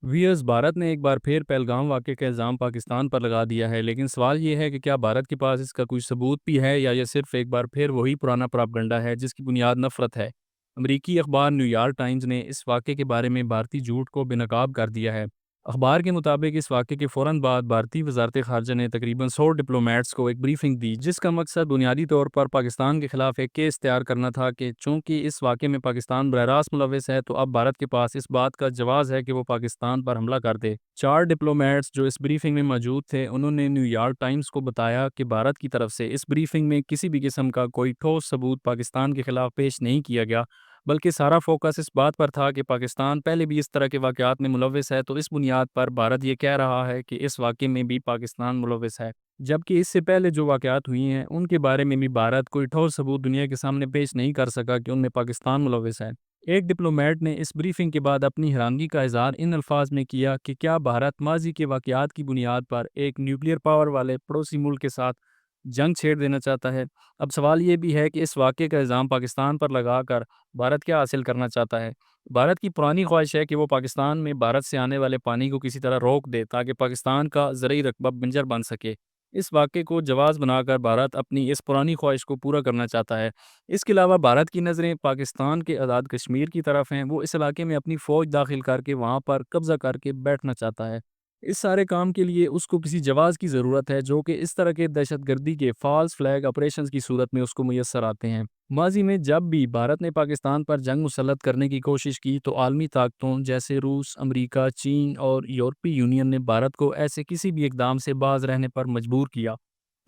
Wears Bharat نے ایک بار پھر پہلگام واقعے کا الزام پاکستان پر لگا دیا ہے، لیکن سوال یہ ہے کہ کیا بھارت کے پاس اس کا کوئی ثبوت بھی ہے یا یہ صرف ایک بار پھر وہی پرانا پراپگنڈا ہے جس کی بنیاد نفرت ہے۔ امریکی اخبار نیویارک ٹائمز نے اس واقعے کے بارے میں بھارتی جھوٹ کو بے نقاب کر دیا ہے۔ اخبار کے مطابق اس واقعے کے فوراً بعد بھارتی وزارت خارجہ نے تقریباً 100 ڈپلومیٹس کو ایک بریفنگ دی، جس کا مقصد بنیادی طور پر پاکستان کے خلاف ایک کیس تیار کرنا تھا کہ چونکہ اس واقعے میں پاکستان براہ راست ملوث ہے تو اب بھارت کے پاس اس بات کا جواز ہے کہ وہ پاکستان پر حملہ کر دے۔ 4 ڈپلومیٹس جو اس بریفنگ میں موجود تھے انہوں نے نیویارک ٹائمز کو بتایا کہ بھارت کی طرف سے اس بریفنگ میں کسی بھی قسم کا کوئی ٹھوس ثبوت پاکستان کے خلاف پیش نہیں کیا گیا، بلکہ سارا فوکس اس بات پر تھا کہ پاکستان پہلے بھی اس طرح کے واقعات میں ملوث ہے، تو اس بنیاد پر بھارت یہ کہہ رہا ہے کہ اس واقعے میں بھی پاکستان ملوث ہے، جبکہ اس سے پہلے جو واقعات ہوئی ہیں ان کے بارے میں بھی بھارت کوئی ٹھوس ثبوت دنیا کے سامنے پیش نہیں کر سکا کہ ان میں پاکستان ملوث ہے۔ ایک ڈپلومیٹ نے اس بریفنگ کے بعد اپنی حیرانگی کا اظہار ان الفاظ میں کیا کہ کیا بھارت ماضی کے واقعات کی بنیاد پر ایک نیوکلیئر پاور والے پڑوسی ملک کے ساتھ جنگ چھیڑ دینا چاہتا ہے۔ اب سوال یہ بھی ہے کہ اس واقعے کا الزام پاکستان پر لگا کر بھارت کیا حاصل کرنا چاہتا ہے۔ بھارت کی پرانی خواہش ہے کہ وہ پاکستان میں بھارت سے آنے والے پانی کو کسی طرح روک دے تاکہ پاکستان کا زرعی رقبہ بنجر بن سکے۔ اس واقعے کو جواز بنا کر بھارت اپنی اس پرانی خواہش کو پورا کرنا چاہتا ہے۔ اس کے علاوہ بھارت کی نظریں پاکستان کے آزاد کشمیر کی طرف ہیں، وہ اس علاقے میں اپنی فوج داخل کر کے وہاں پر قبضہ کر کے بیٹھنا چاہتا ہے۔ اس سارے کام کے لیے اس کو کسی جواز کی ضرورت ہے جو کہ اس طرح کے دہشت گردی کے فالس فلیگ آپریشنز کی صورت میں اس کو میسر آتے ہیں۔ ماضی میں جب بھی بھارت نے پاکستان پر جنگ مسلط کرنے کی کوشش کی تو عالمی طاقتوں جیسے روس، امریکہ، چین اور یورپی یونین نے بھارت کو ایسے کسی بھی اقدام سے باز رہنے پر مجبور کیا۔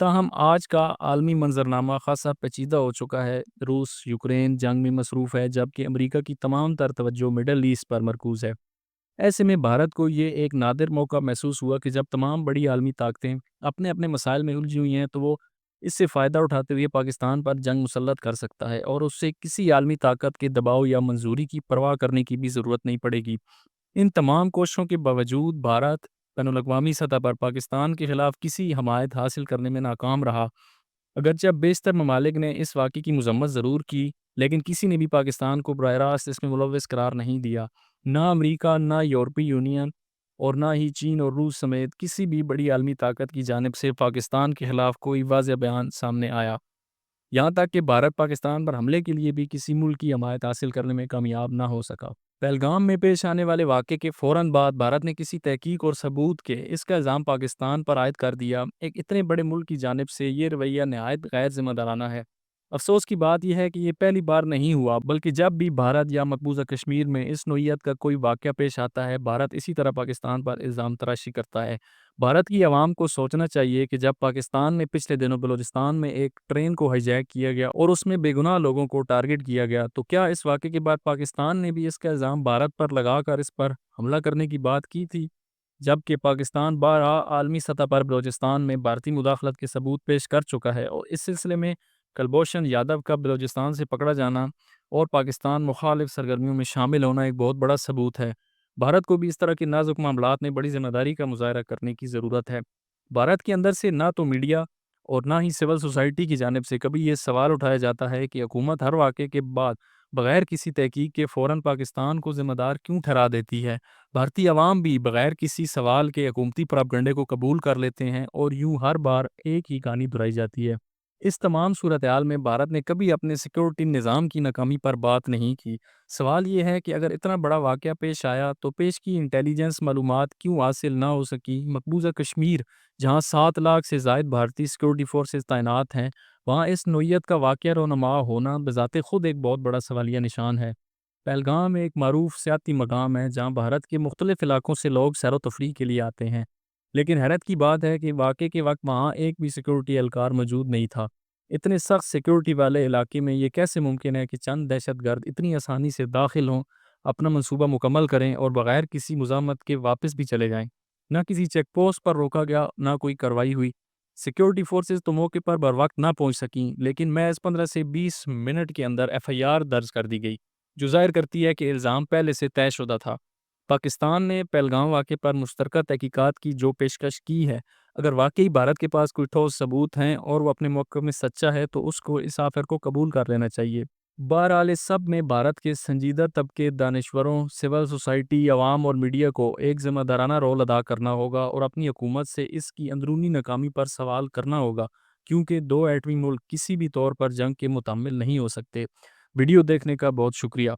تاہم آج کا عالمی منظرنامہ خاصا پیچیدہ ہو چکا ہے۔ روس یوکرین جنگ میں مصروف ہے جبکہ امریکہ کی تمام تر توجہ مڈل ایسٹ پر مرکوز ہے۔ ایسے میں بھارت کو یہ ایک نادر موقع محسوس ہوا کہ جب تمام بڑی عالمی طاقتیں اپنے اپنے مسائل میں الجھی ہوئی ہیں تو وہ اس سے فائدہ اٹھاتے ہوئے پاکستان پر جنگ مسلط کر سکتا ہے اور اس سے کسی عالمی طاقت کے دباؤ یا منظوری کی پرواہ کرنے کی بھی ضرورت نہیں پڑے گی۔ ان تمام کوششوں کے باوجود بھارت بین الاقوامی سطح پر پاکستان کے خلاف کسی حمایت حاصل کرنے میں ناکام رہا۔ اگرچہ بیشتر ممالک نے اس واقعے کی مذمت ضرور کی، لیکن کسی نے بھی پاکستان کو براہ راست اس میں ملوث قرار نہیں دیا۔ نہ امریکہ، نہ یورپی یونین اور نہ ہی چین اور روس سمیت کسی بھی بڑی عالمی طاقت کی جانب سے پاکستان کے خلاف کوئی واضح بیان سامنے آیا، یہاں تک کہ بھارت پاکستان پر حملے کے لیے بھی کسی ملک کی حمایت حاصل کرنے میں کامیاب نہ ہو سکا۔ پہلگام میں پیش آنے والے واقعے کے فوراً بعد بھارت نے کسی تحقیق اور ثبوت کے اس کا الزام پاکستان پر عائد کر دیا۔ ایک اتنے بڑے ملک کی جانب سے یہ رویہ نہایت غیر ذمہ دارانہ ہے۔ افسوس کی بات یہ ہے کہ یہ پہلی بار نہیں ہوا، بلکہ جب بھی بھارت یا مقبوضہ کشمیر میں اس نوعیت کا کوئی واقعہ پیش آتا ہے بھارت اسی طرح پاکستان پر الزام تراشی کرتا ہے۔ بھارت کی عوام کو سوچنا چاہیے کہ جب پاکستان میں پچھلے دنوں بلوچستان میں ایک ٹرین کو ہائی جیک کیا گیا اور اس میں بے گناہ لوگوں کو ٹارگٹ کیا گیا، تو کیا اس واقعے کے بعد پاکستان نے بھی اس کا الزام بھارت پر لگا کر اس پر حملہ کرنے کی بات کی تھی؟ جبکہ پاکستان بارہا عالمی سطح پر بلوچستان میں بھارتی مداخلت کے ثبوت پیش کر چکا ہے، اور اس سلسلے میں کلبھوشن یادو کا بلوچستان سے پکڑا جانا اور پاکستان مخالف سرگرمیوں میں شامل ہونا ایک بہت بڑا ثبوت ہے۔ بھارت کو بھی اس طرح کے نازک معاملات میں بڑی ذمہ داری کا مظاہرہ کرنے کی ضرورت ہے۔ بھارت کے اندر سے نہ تو میڈیا اور نہ ہی سول سوسائٹی کی جانب سے کبھی یہ سوال اٹھایا جاتا ہے کہ حکومت ہر واقعے کے بعد بغیر کسی تحقیق کے فوراً پاکستان کو ذمہ دار کیوں ٹھہرا دیتی ہے۔ بھارتی عوام بھی بغیر کسی سوال کے حکومتی پراپگنڈے کو قبول کر لیتے ہیں اور یوں ہر بار ایک ہی کہانی دہرائی جاتی ہے۔ اس تمام صورتحال میں بھارت نے کبھی اپنے سیکورٹی نظام کی ناکامی پر بات نہیں کی۔ سوال یہ ہے کہ اگر اتنا بڑا واقعہ پیش آیا تو پیش کی انٹیلیجنس معلومات کیوں حاصل نہ ہو سکی؟ مقبوضہ کشمیر جہاں 7 لاکھ سے زائد بھارتی سیکورٹی فورسز تعینات ہیں، وہاں اس نوعیت کا واقعہ رونما ہونا بذات خود ایک بہت بڑا سوالیہ نشان ہے۔ پہلگام ایک معروف سیاحتی مقام ہے جہاں بھارت کے مختلف علاقوں سے لوگ سیر و تفریح کے لیے آتے ہیں، لیکن حیرت کی بات ہے کہ واقعے کے وقت وہاں ایک بھی سیکورٹی اہلکار موجود نہیں تھا۔ اتنے سخت سیکورٹی والے علاقے میں یہ کیسے ممکن ہے کہ چند دہشت گرد اتنی آسانی سے داخل ہوں، اپنا منصوبہ مکمل کریں اور بغیر کسی مزاحمت کے واپس بھی چلے جائیں؟ نہ کسی چیک پوسٹ پر روکا گیا، نہ کوئی کارروائی ہوئی۔ سیکورٹی فورسز تو موقع پر بروقت نہ پہنچ سکیں، لیکن محض 15 سے 20 منٹ کے اندر ایف آئی آر درج کر دی گئی، جو ظاہر کرتی ہے کہ الزام پہلے سے طے شدہ تھا۔ پاکستان نے پہلگام واقعے پر مشترکہ تحقیقات کی جو پیشکش کی ہے، اگر واقعی بھارت کے پاس کوئی ٹھوس ثبوت ہیں اور وہ اپنے موقع میں سچا ہے تو اس کو اس آفر کو قبول کر لینا چاہیے۔ بہرحال اس سب میں بھارت کے سنجیدہ طبقے، دانشوروں، سول سوسائٹی، عوام اور میڈیا کو ایک ذمہ دارانہ رول ادا کرنا ہوگا اور اپنی حکومت سے اس کی اندرونی ناکامی پر سوال کرنا ہوگا، کیونکہ دو ایٹمی ملک کسی بھی طور پر جنگ کے متحمل نہیں ہو سکتے۔ ویڈیو دیکھنے کا بہت شکریہ۔